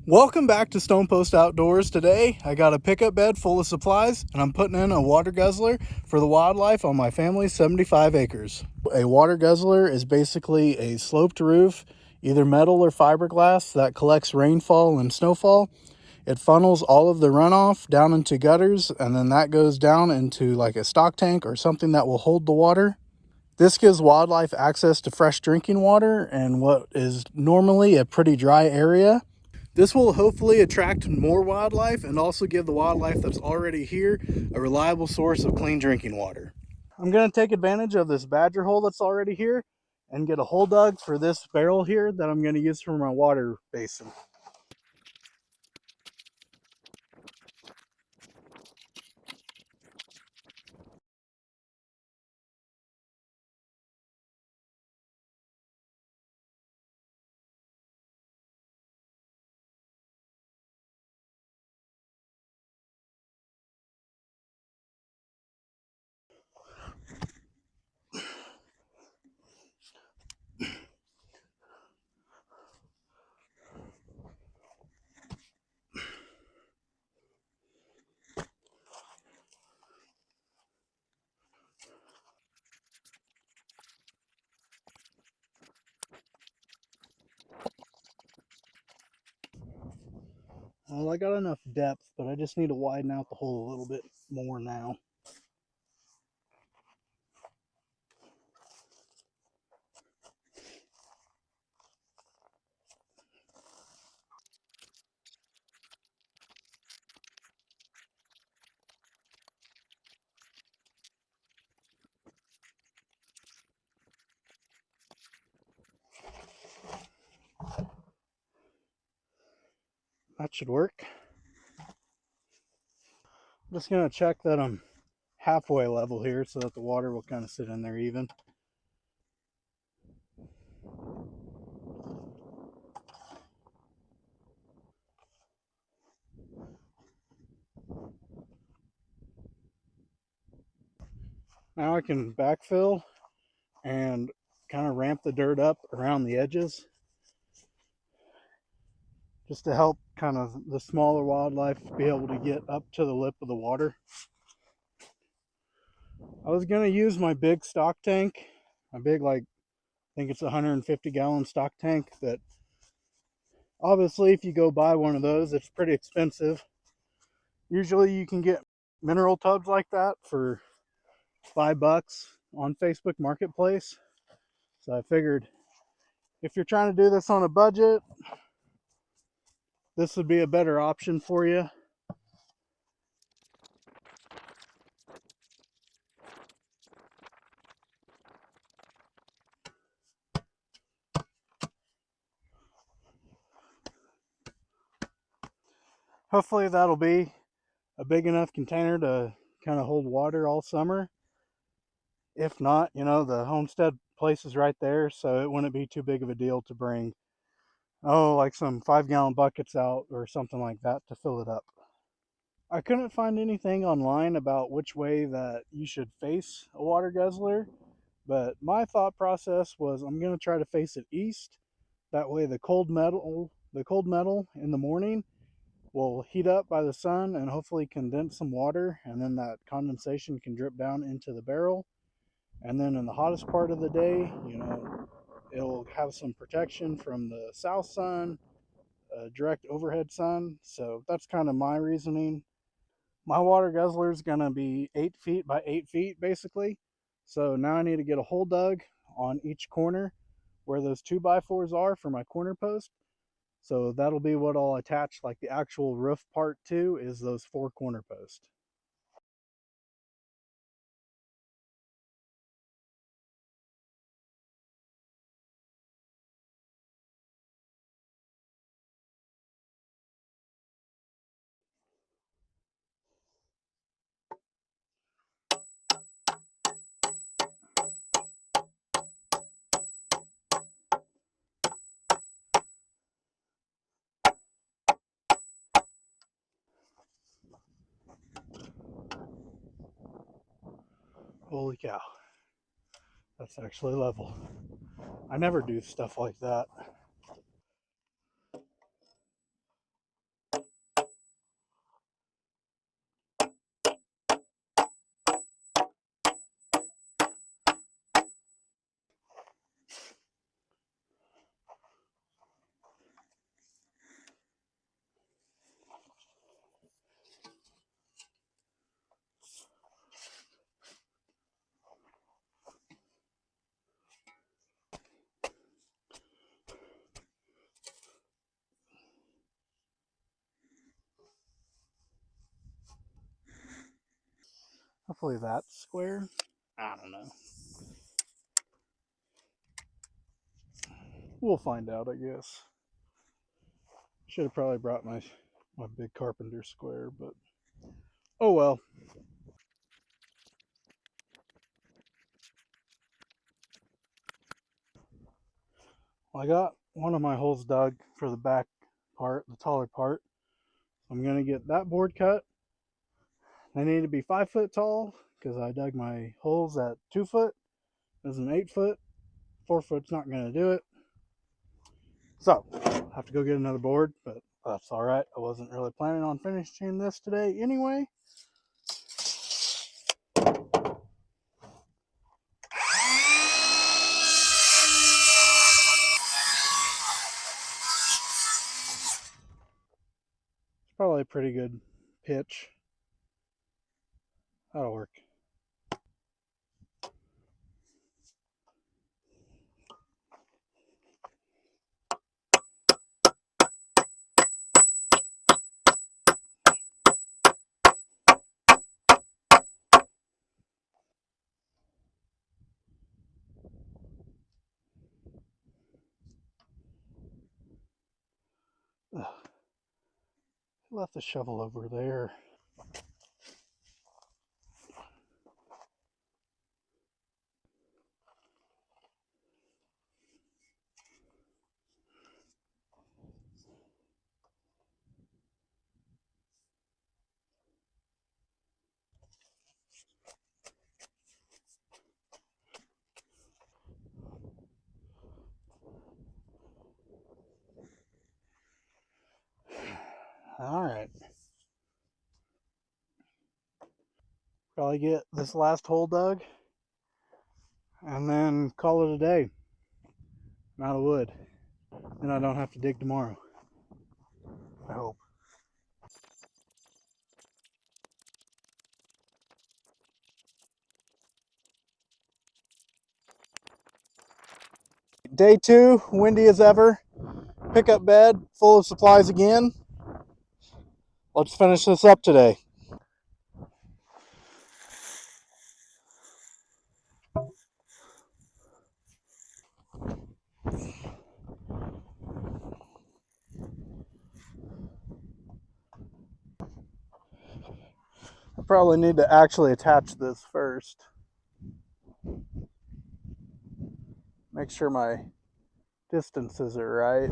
Welcome back to Stone Post Outdoors. Today I got a pickup bed full of supplies and I'm putting in a water guzzler for the wildlife on my family's 75 acres. A water guzzler is basically a sloped roof, either metal or fiberglass, that collects rainfall and snowfall. It funnels all of the runoff down into gutters, and then that goes down into like a stock tank or something that will hold the water. This gives wildlife access to fresh drinking water in what is normally a pretty dry area. This will hopefully attract more wildlife and also give the wildlife that's already here a reliable source of clean drinking water. I'm going to take advantage of this badger hole that's already here and get a hole dug for this barrel here that I'm going to use for my water basin. Well, I got enough depth, but I just need to widen out the hole a little bit more now. That should work. I'm just going to check that I'm halfway level here so that the water will kind of sit in there even. Now I can backfill and kind of ramp the dirt up around the edges just to help kind of the smaller wildlife be able to get up to the lip of the water. I was going to use my big stock tank, my big, like, I think it's a 150-gallon stock tank that obviously if you go buy one of those, it's pretty expensive. Usually you can get mineral tubs like that for $5 on Facebook Marketplace. So I figured if you're trying to do this on a budget, this would be a better option for you. Hopefully that'll be a big enough container to kind of hold water all summer. If not, the homestead place is right there, so it wouldn't be too big of a deal to bring, like some 5-gallon buckets out or something like that to fill it up. I couldn't find anything online about which way that you should face a water guzzler, but my thought process was I'm going to try to face it east. That way the cold metal in the morning will heat up by the sun and hopefully condense some water, and then that condensation can drip down into the barrel. And then in the hottest part of the day, it'll have some protection from the south sun, direct overhead sun. So that's kind of my reasoning. My water guzzler is going to be 8 feet by 8 feet basically. So now I need to get a hole dug on each corner where those 2x4s are for my corner post. So that'll be what I'll attach like the actual roof part to, is those 4 corner posts. Holy cow, that's actually level. I never do stuff like that. Hopefully that's square. I don't know. We'll find out, I guess. Should have probably brought my big carpenter square, but oh well. I got one of my holes dug for the back part, the taller part. I'm gonna get that board cut. They need to be 5 foot tall because I dug my holes at 2 foot. As an 8 foot, 4 foot's not gonna do it. So I have to go get another board, but that's all right. I wasn't really planning on finishing this today anyway. It's probably a pretty good pitch. That'll work. Ugh. Left the shovel over there. All right. Probably get this last hole dug and then call it a day. I'm out of wood. Then I don't have to dig tomorrow. I hope. Day 2, windy as ever. Pickup bed full of supplies again. Let's finish this up today. I probably need to actually attach this first. Make sure my distances are right.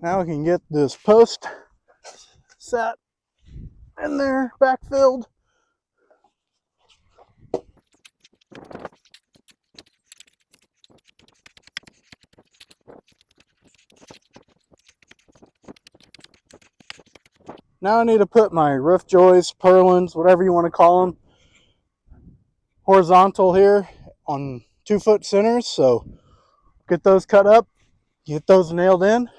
Now we can get this post set in there, backfilled. Now I need to put my roof joists, purlins, whatever you want to call them, horizontal here on 2 foot centers. So get those cut up, get those nailed in.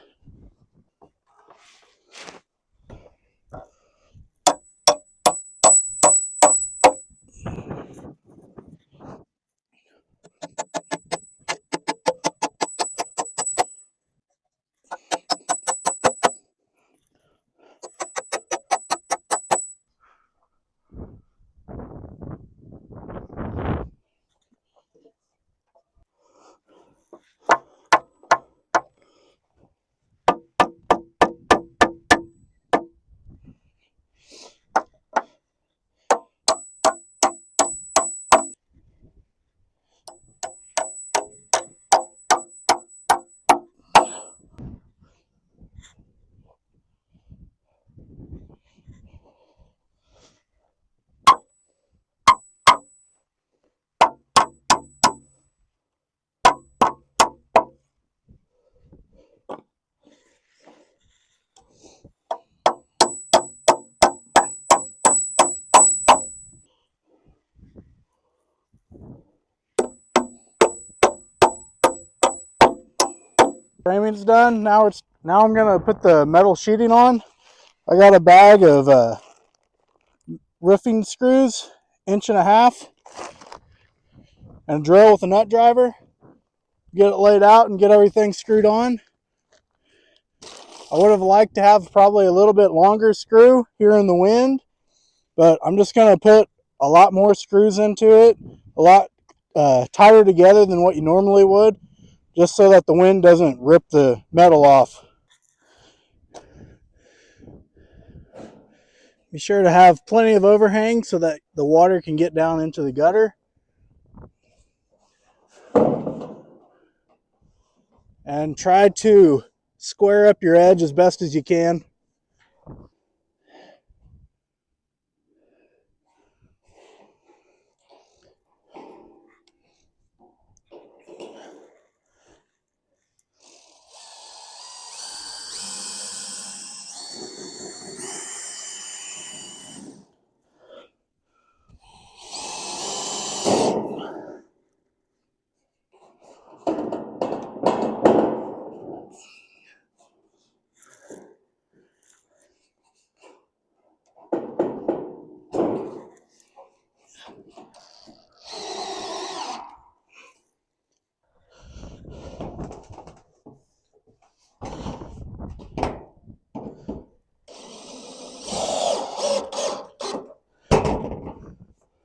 Framing's done. Now I'm gonna put the metal sheeting on. I got a bag of roofing screws, 1.5 inches, and a drill with a nut driver. Get it laid out and get everything screwed on. I would have liked to have probably a little bit longer screw here in the wind, but I'm just gonna put a lot more screws into it, a lot tighter together than what you normally would, just so that the wind doesn't rip the metal off. Be sure to have plenty of overhang so that the water can get down into the gutter. And try to square up your edge as best as you can.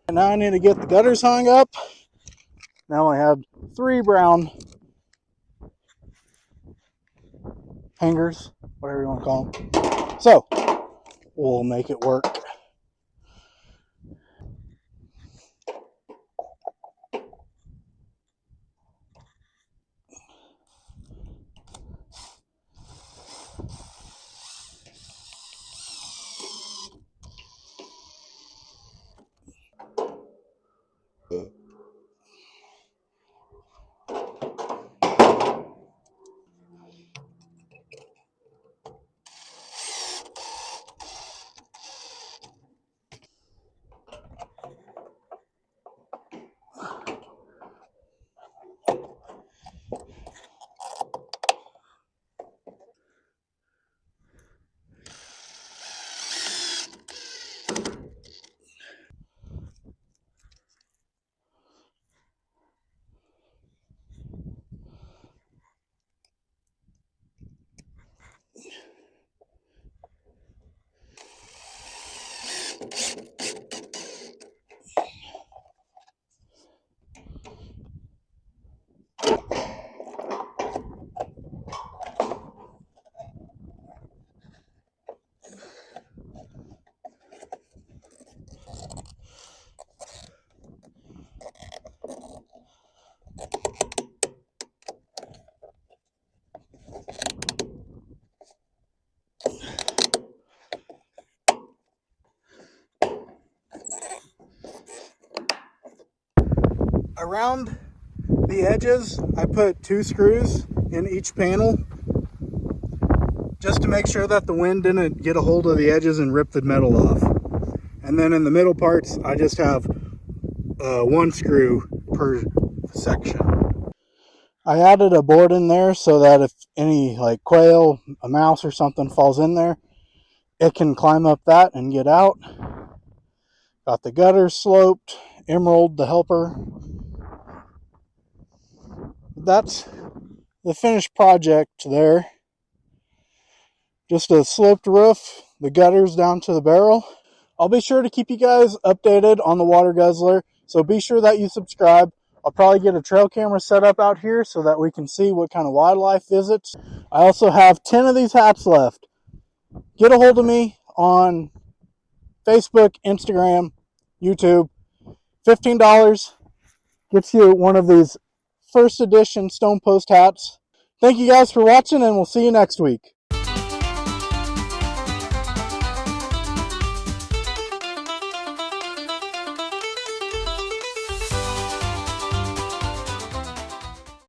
And now I need to get the gutters hung up. Now I have 3 brown hangers, whatever you want to call them. So we'll make it work. Around the edges, I put 2 screws in each panel just to make sure that the wind didn't get a hold of the edges and rip the metal off. And then in the middle parts, I just have 1 screw per section. I added a board in there so that if any like quail, a mouse or something falls in there, it can climb up that and get out. Got the gutters sloped, Emerald the helper. That's the finished project there. Just a sloped roof, the gutters down to the barrel. I'll be sure to keep you guys updated on the water guzzler, so be sure that you subscribe. I'll probably get a trail camera set up out here so that we can see what kind of wildlife visits. I also have 10 of these hats left. Get a hold of me on Facebook, Instagram, YouTube. $15 gets you one of these first edition Stone Post hats. Thank you guys for watching, and we'll see you next week.